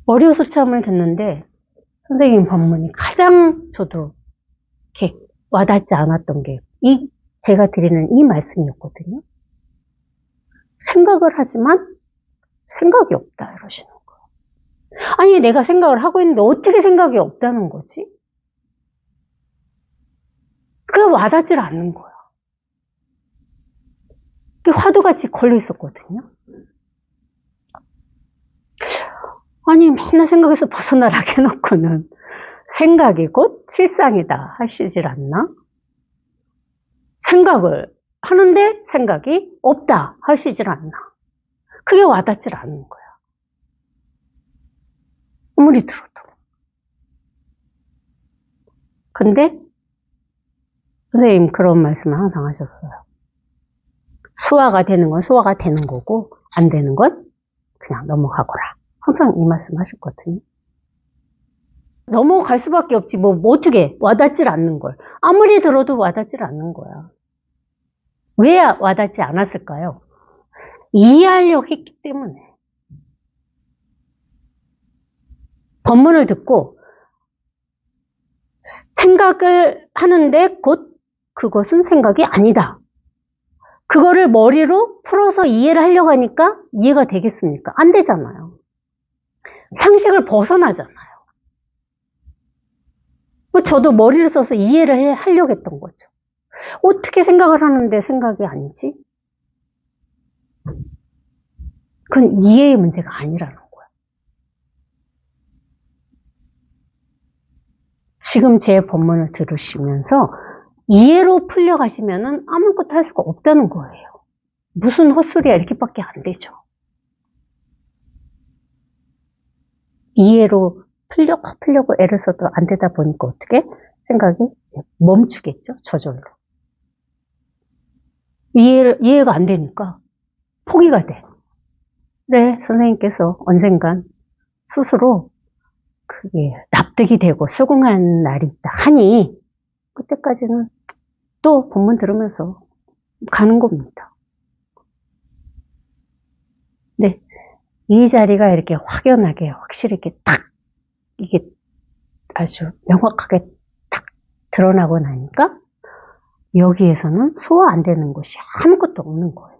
어려서참을 듣는데 선생님 법문이 가장 저도 이렇게 와닿지 않았던 게 제가 드리는 이 말씀이었거든요. 생각을 하지만 생각이 없다 이러시는 거예요. 아니 내가 생각을 하고 있는데 어떻게 생각이 없다는 거지? 그게 와닿질 않는 거야. 그게 화두같이 걸려 있었거든요. 아니 맨날 생각에서 벗어나라고 해놓고는 생각이 곧 실상이다 하시질 않나? 생각을 하는데 생각이 없다 하시질 않나? 그게 와닿질 않는 거야. 아무리 들어도. 근데 선생님 그런 말씀을 항상 하셨어요. 소화가 되는 건 소화가 되는 거고 안 되는 건 그냥 넘어가거라. 항상 이 말씀 하셨거든요. 넘어갈 수밖에 없지. 뭐 어떻게 와닿질 않는 걸. 아무리 들어도 와닿질 않는 거야. 왜 와닿지 않았을까요? 이해하려고 했기 때문에. 법문을 듣고 생각을 하는데 곧 그것은 생각이 아니다. 그거를 머리로 풀어서 이해를 하려고 하니까 이해가 되겠습니까? 안 되잖아요. 상식을 벗어나잖아요. 저도 머리를 써서 이해를 하려고 했던 거죠. 어떻게 생각을 하는데 생각이 아니지? 그건 이해의 문제가 아니라는 거예요. 지금 제 법문을 들으시면서 이해로 풀려가시면은 아무것도 할 수가 없다는 거예요. 무슨 헛소리야 이렇게밖에 안 되죠. 이해로 풀려고 애를 써도 안 되다 보니까 어떻게? 생각이 멈추겠죠. 저절로. 이해가 안 되니까 포기가 돼. 그래, 선생님께서 언젠간 스스로 그게 납득이 되고 수긍한 날이 있다 하니 그때까지는 또 본문 들으면서 가는 겁니다. 네, 이 자리가 이렇게 확연하게 확실히 이렇게 딱 이게 아주 명확하게 딱 드러나고 나니까 여기에서는 소화 안 되는 것이 아무것도 없는 거예요.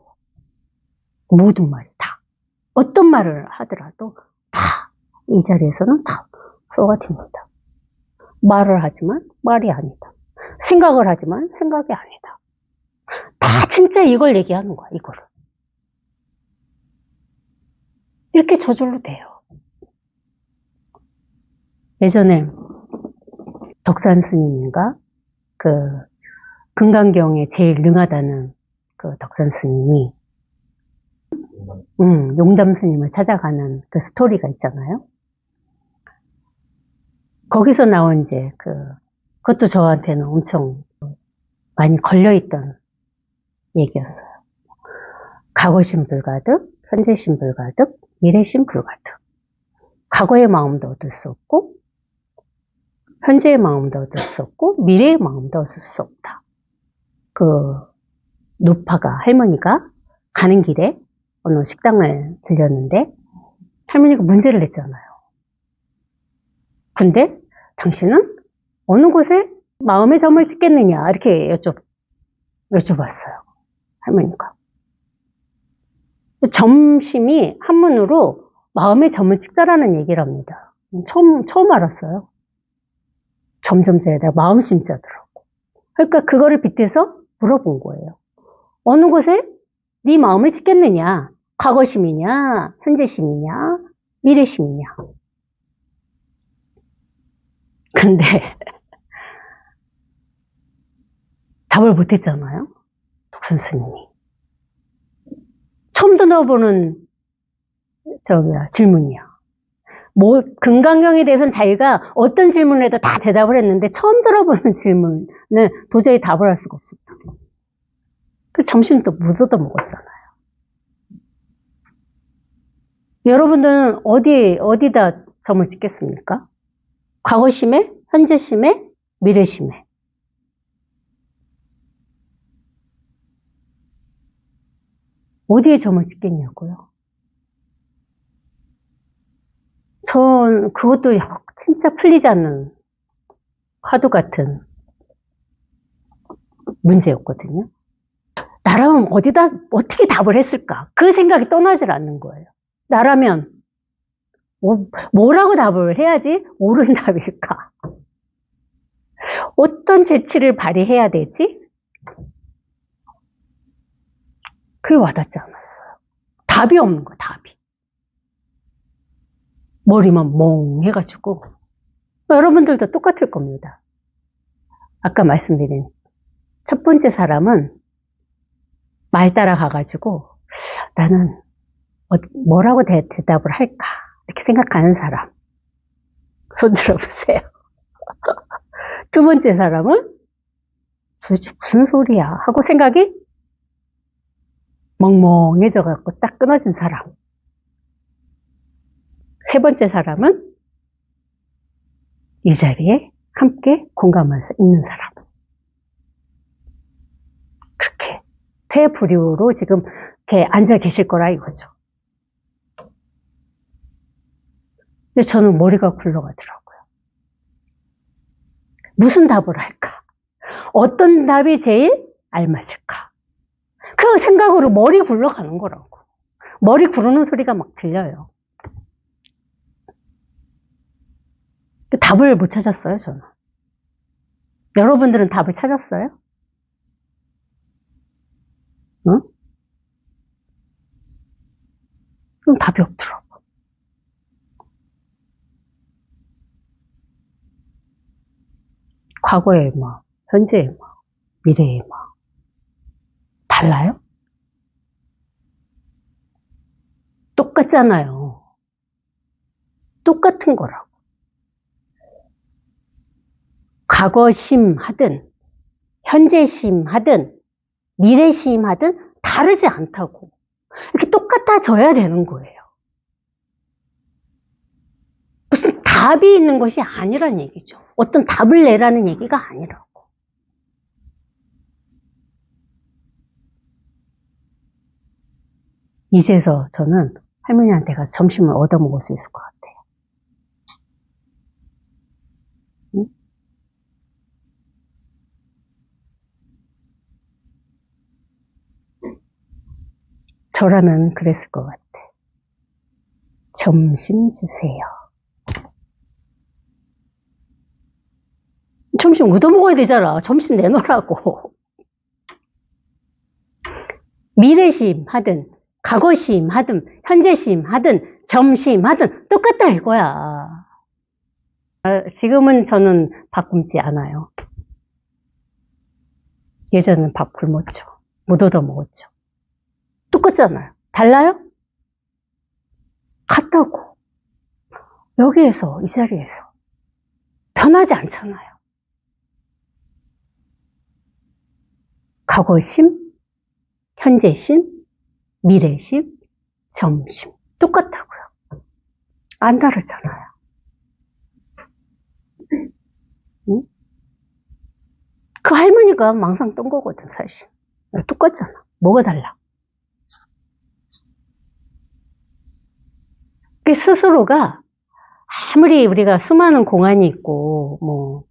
모든 말이 다. 어떤 말을 하더라도 다 이 자리에서는 다 소화가 됩니다. 말을 하지만 말이 아니다. 생각을 하지만 생각이 아니다. 다 진짜 이걸 얘기하는 거야, 이거를. 이렇게 저절로 돼요. 예전에 덕산 스님인가 그 금강경에 제일 능하다는 그 덕산 스님이 용담 스님을 찾아가는 그 스토리가 있잖아요. 거기서 나온 이제 그것도 저한테는 엄청 많이 걸려있던 얘기였어요. 과거심 불가득, 현재심 불가득, 미래심 불가득. 과거의 마음도 얻을 수 없고, 현재의 마음도 얻을 수 없고, 미래의 마음도 얻을 수 없다. 그 노파가 할머니가 가는 길에 어느 식당을 들렸는데 할머니가 문제를 냈잖아요. 근데 당신은 어느 곳에 마음의 점을 찍겠느냐 이렇게 여쭤봤어요. 할머니가. 점심이 한문으로 마음의 점을 찍다라는 얘기를 합니다. 처음 알았어요. 점점자에다가 마음심자더라고. 그러니까 그거를 빗대서 물어본 거예요. 어느 곳에 네 마음을 찍겠느냐? 과거심이냐? 현재심이냐? 미래심이냐? 근데 답을 못했잖아요. 덕선 스님이. 처음 들어보는 질문이야. 금강경에 대해서는 자기가 어떤 질문을 해도 다 대답을 했는데 처음 들어보는 질문은 도저히 답을 할 수가 없었다. 그 점심도 못 얻어먹었잖아요. 여러분들은 어디다 점을 찍겠습니까? 과거심에, 현재심에, 미래심에. 어디에 점을 찍겠냐고요? 전 그것도 진짜 풀리지 않는 화두 같은 문제였거든요. 나라면 어떻게 답을 했을까? 그 생각이 떠나질 않는 거예요. 나라면 뭐라고 답을 해야지 옳은 답일까? 어떤 재치를 발휘해야 되지? 그게 와닿지 않았어요. 답이 없는 거야, 답이. 머리만 멍해가지고. 여러분들도 똑같을 겁니다. 아까 말씀드린 첫 번째 사람은 말 따라가가지고 나는 뭐라고 대답을 할까? 이렇게 생각하는 사람. 손 들어보세요. 두 번째 사람은 도대체 무슨 소리야? 하고 생각이 멍멍해져갖고 딱 끊어진 사람. 세 번째 사람은 이 자리에 함께 공감하면서 있는 사람. 그렇게 세 부류로 지금 이렇게 앉아 계실 거라 이거죠. 근데 저는 머리가 굴러가더라고요. 무슨 답을 할까? 어떤 답이 제일 알맞을까? 그 생각으로 머리 굴러가는 거라고. 머리 구르는 소리가 막 들려요. 답을 못 찾았어요, 저는. 여러분들은 답을 찾았어요? 응? 그럼 답이 없더라고. 과거에 막, 현재에 막, 미래에 막, 달라요? 똑같잖아요. 똑같은 거라고. 과거심 하든, 현재심 하든, 미래심 하든, 다르지 않다고. 이렇게 똑같아져야 되는 거예요. 무슨 답이 있는 것이 아니란 얘기죠. 어떤 답을 내라는 얘기가 아니라고. 이제서 저는 할머니한테 가서 점심을 얻어먹을 수 있을 것 같아요. 응? 저라면 그랬을 것 같아. 점심 주세요. 점심 얻어먹어야 되잖아. 점심 내놓으라고. 미래심 하든, 과거심 하든, 현재심 하든, 점심 하든 똑같다 이거야. 지금은 저는 밥 굶지 않아요. 예전엔 밥 굶었죠. 못 얻어먹었죠. 똑같잖아요. 달라요? 같다고. 여기에서, 이 자리에서. 변하지 않잖아요. 과거심, 현재심, 미래심, 점심. 똑같다고요. 안 다르잖아요. 응? 그 할머니가 망상 뜬 거거든, 사실. 똑같잖아. 뭐가 달라? 그 스스로가 아무리 우리가 수많은 공안이 있고,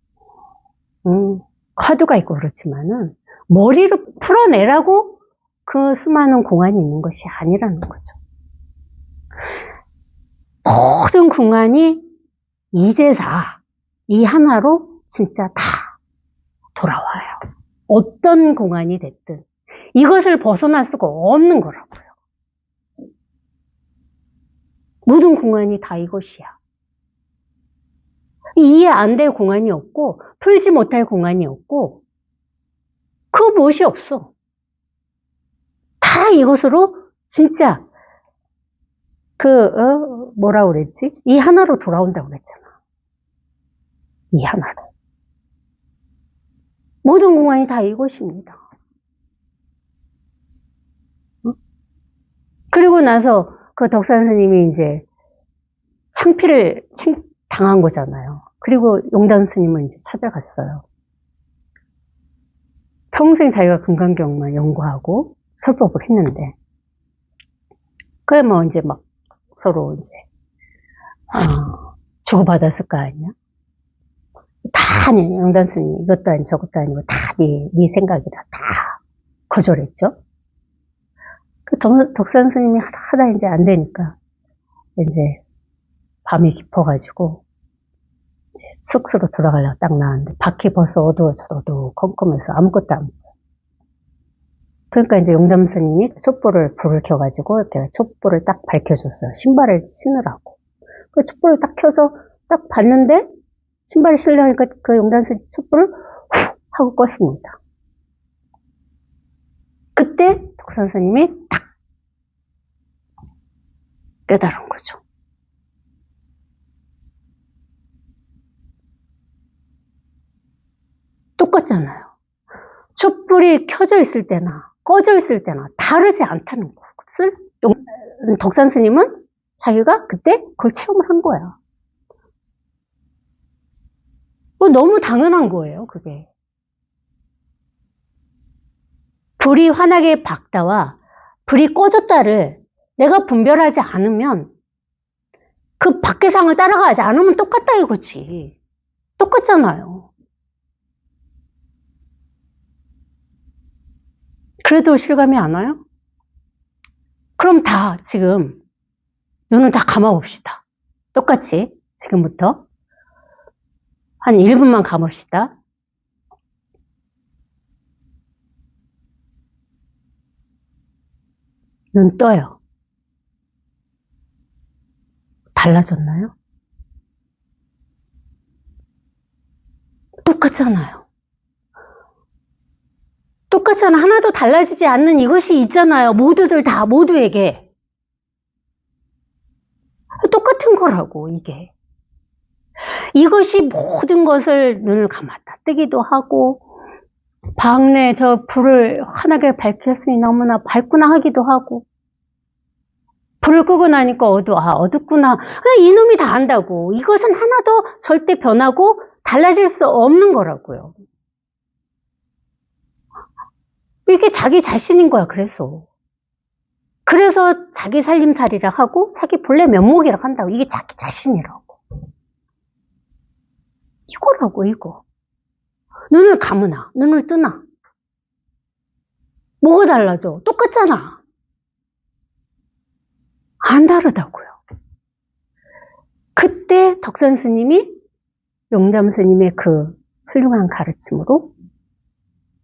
화두가 있고 그렇지만은, 머리를 풀어내라고 그 수많은 공안이 있는 것이 아니라는 거죠. 모든 공안이 이제사, 이 하나로 진짜 다 돌아와요. 어떤 공안이 됐든. 이것을 벗어날 수가 없는 거라고요. 모든 공안이 다 이것이야. 이해 안 될 공안이 없고, 풀지 못할 공안이 없고, 그 무엇이 없어. 다 이것으로 진짜 뭐라고 그랬지? 이 하나로 돌아온다고 그랬잖아. 이 하나로. 모든 공안이 다 이것입니다. 그리고 나서 그 덕산 스님이 이제 창피를 당한 거잖아요. 그리고 용단 스님을 이제 찾아갔어요. 평생 자기가 금강경만 연구하고 설법을 했는데, 그래 뭐 이제 막 서로 이제 주고받았을 거 아니야? 다 영단순이 이것도 아니고 저것도 아니고 다 네 생각이다. 다 거절했죠. 그 덕산 스님이 하다 이제 안 되니까 이제 밤이 깊어가지고 이제 숙소로 돌아가려고 딱 나왔는데 밖이 벌써 어두워 컴컴해서 아무것도 안 보여. 그러니까 이제 용담 스님이 불을 켜가지고 내가 촛불을 딱 밝혀줬어요. 신발을 신으라고. 그 촛불을 딱 켜서 딱 봤는데 신발을 신으려니까 그 용담 스님 촛불을 훅 하고 껐습니다. 그때 덕산 스님이 딱 깨달은 거죠. 똑같잖아요. 촛불이 켜져 있을 때나 꺼져 있을 때나 다르지 않다는 것을 덕산 스님은 자기가 그때 그걸 체험을 한 거야. 너무 당연한 거예요, 그게. 불이 환하게 밝다와 불이 꺼졌다를 내가 분별하지 않으면 그 밖의 상을 따라가지 않으면 똑같다 이거지. 똑같잖아요. 그래도 실감이 안 와요? 그럼 다 지금 눈을 다 감아봅시다. 똑같이 지금부터 한 1분만 감읍시다. 눈 떠요. 달라졌나요? 똑같잖아요. 똑같잖아. 하나도 달라지지 않는 이것이 있잖아요. 모두들 다, 모두에게. 똑같은 거라고, 이게. 이것이 모든 것을 눈을 감았다 뜨기도 하고, 방 내 저 불을 환하게 밝혔으니 너무나 밝구나 하기도 하고, 불을 끄고 나니까 어둡구나. 이놈이 다 안다고. 이것은 하나도 절대 변하고 달라질 수 없는 거라고요. 이게 자기 자신인 거야, 그래서 자기 살림살이라 하고 자기 본래 면목이라 한다고. 이게 자기 자신이라고. 이거라고, 이거. 눈을 감으나 눈을 뜨나 뭐가 달라져? 똑같잖아. 안 다르다고요. 그때 덕산 스님이 용담 스님의 그 훌륭한 가르침으로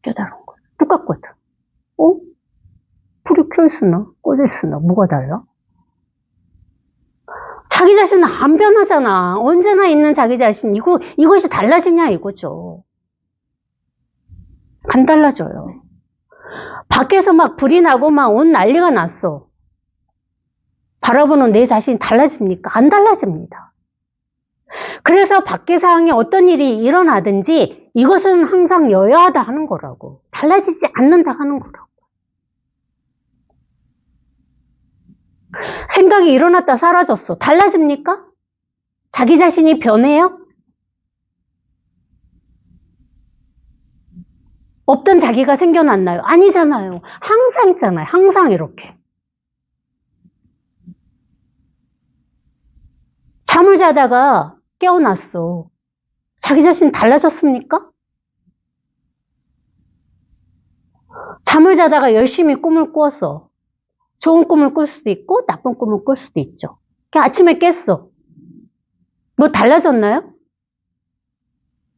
깨달은 거예요. 똑같거든. 불이 켜있으나 꺼져있으나 뭐가 달라? 자기 자신은 안 변하잖아. 언제나 있는 자기 자신. 이것이 달라지냐 이거죠. 안 달라져요. 밖에서 막 불이 나고 막 온 난리가 났어. 바라보는 내 자신이 달라집니까? 안 달라집니다. 그래서 밖의 상황에 어떤 일이 일어나든지 이것은 항상 여야하다 하는 거라고. 달라지지 않는다 하는 거라고. 생각이 일어났다 사라졌어. 달라집니까? 자기 자신이 변해요? 없던 자기가 생겨났나요? 아니잖아요. 항상 있잖아요. 항상 이렇게. 잠을 자다가 깨어났어. 자기 자신 달라졌습니까? 잠을 자다가 열심히 꿈을 꿨어. 좋은 꿈을 꿀 수도 있고 나쁜 꿈을 꿀 수도 있죠. 아침에 깼어. 뭐 달라졌나요?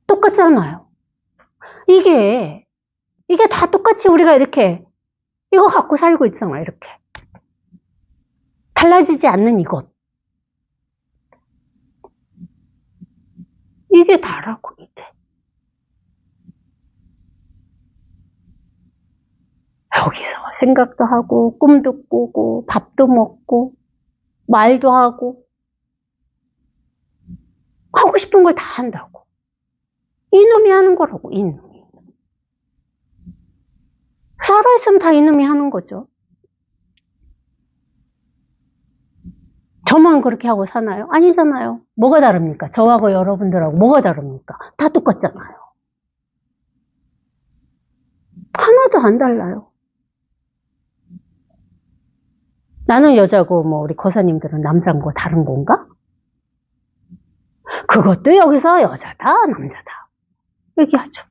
똑같잖아요. 이게 다 똑같이 우리가 이렇게 이거 갖고 살고 있잖아. 이렇게 달라지지 않는 이것. 이게 다라고. 이게 여기서 생각도 하고 꿈도 꾸고 밥도 먹고 말도 하고 하고 싶은 걸 다 한다고. 이놈이 하는 거라고. 이놈이. 살아있으면 다 이놈이 하는 거죠. 저만 그렇게 하고 사나요? 아니잖아요. 뭐가 다릅니까? 저하고 여러분들하고 뭐가 다릅니까? 다 똑같잖아요. 하나도 안 달라요. 나는 여자고 뭐 우리 거사님들은 남자인 거 다른 건가? 그것도 여기서 여자다, 남자다. 얘기하죠.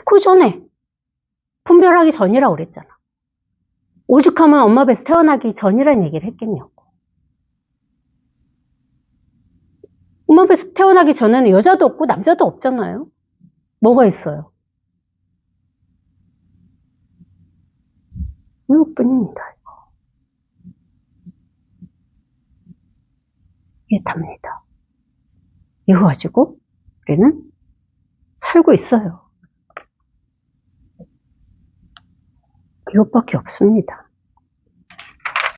그 전에 분별하기 전이라고 그랬잖아. 오죽하면 엄마 뱃에서 태어나기 전이라는 얘기를 했겠냐고. 엄마 뱃에서 태어나기 전에는 여자도 없고 남자도 없잖아요. 뭐가 있어요? 이것뿐입니다. 이게 답니다. 이거 가지고 우리는 살고 있어요. 이것밖에 없습니다.